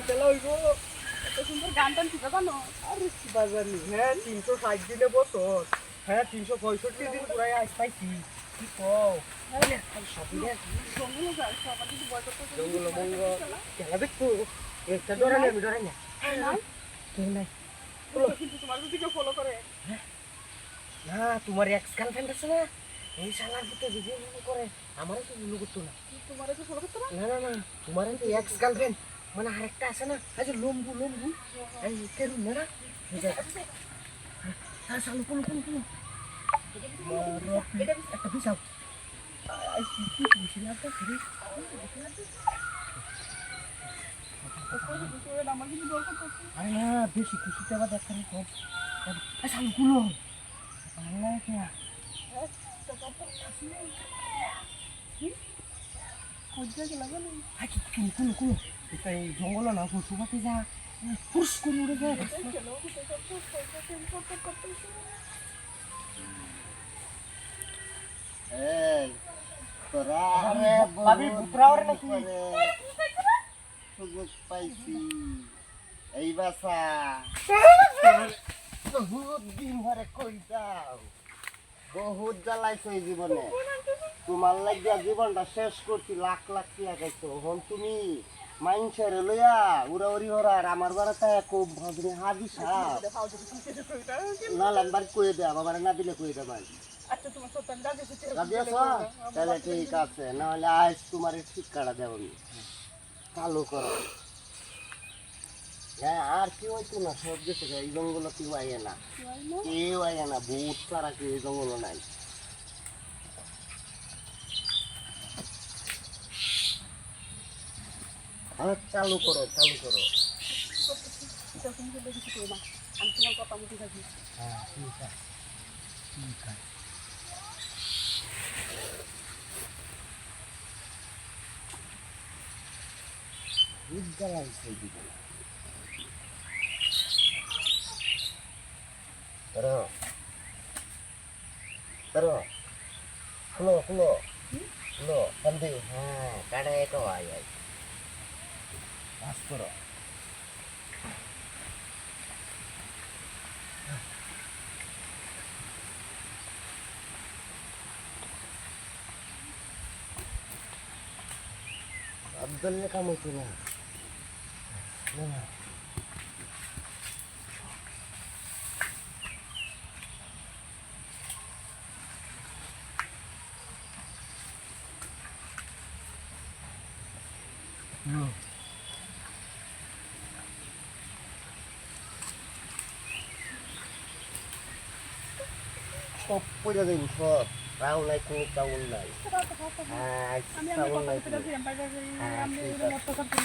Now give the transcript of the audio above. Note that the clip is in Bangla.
খেলা হইব। এত সুন্দর গান টান শিখা জানো? আরে শিবা জানি, হ্যাঁ 360 দিনে বছর, হ্যাঁ 365 দিন পুরাই আজ পাইছি। কি কও? জঙ্গলে যায় সবাই কিন্তু ভয় করতে জঙ্গল মঙ্গল খেলা দেখবো। একটা ডরাই না, আমি ডরাই না। নাই কেউ নাই। কিন্তু তোমার যদি কেউ ফলো করে না, তোমার এক্স গার্লফ্রেন্ড আছে না, এই শালার ভিতরে যদি মনে করে আমারও তো মনে করতো না। তোমার কেউ ফলো করতে না না না না, তোমার তো এক্স গার্লফ্রেন্ড মানে আরেকটা আছে না, এই যে লম্বু লম্বু, এই কেরু না, এই যে হ্যাঁ চালু কোন কোন কোন একটা বিশাল কি খুশি লাগতো ফিরে। আমার কিন্তু জল করতে আরে না, বেশি খুশিতে আবার দেখা নেই কম। চালু গুলো ভালো লাগে এই জঙ্গল না পশু পাখি যা ফুস করে উড়ে যায়। এই তোরা আরে ভাবি বুতরা ওরে নাকি সুযোগ পাইছি এই বাসা বহুত দিন ধরে কই যাও, বহুত জ্বালাইছো এই জীবনে, তোমার লাগিয়া জীবনটা শেষ করছি, লাখ লাখ টাকা খাইছো, হন তুমি মাইনছের লইয়া উড়াউড়ি হরার আমার বাড়াতে খুব ভদ্রে হাবি সাপ না লাগবার কয়ে দেয়া বাবার না দিলে কয়ে দেবা। আচ্ছা তোমার সত্য আমি রাজি হচ্ছি রাজি আছো? তাহলে ঠিক আছে, নাহলে আজ তোমার শিক্ষাটা দেব আমি। চালু করো। হ্যাঁ আর কেউ হইতো না, সব গেছে এই জঙ্গল কেউ আইয়ে না, কেউ আইয়ে না, ভূত ছাড়া কেউ এই জঙ্গল নাই। হ্যাঁ চালু করো চালু করো। আমি তোমার কথা মতো থাকি হ্যাঁ ঠিক আছে ঠিক আছে। হ্যাঁ কাড়ে তো আয় আয় বাস করো। আব্দুল্লাহ কাম হইতো না না সব পড়ে দেবো সব, রাউ নাই কোনো চাউল নাই। হ্যাঁ আমি চাউল কথা নাই বলতে কোনো। যাচ্ছি আমি হ্যাঁ, ঠিক আছে। মত কথা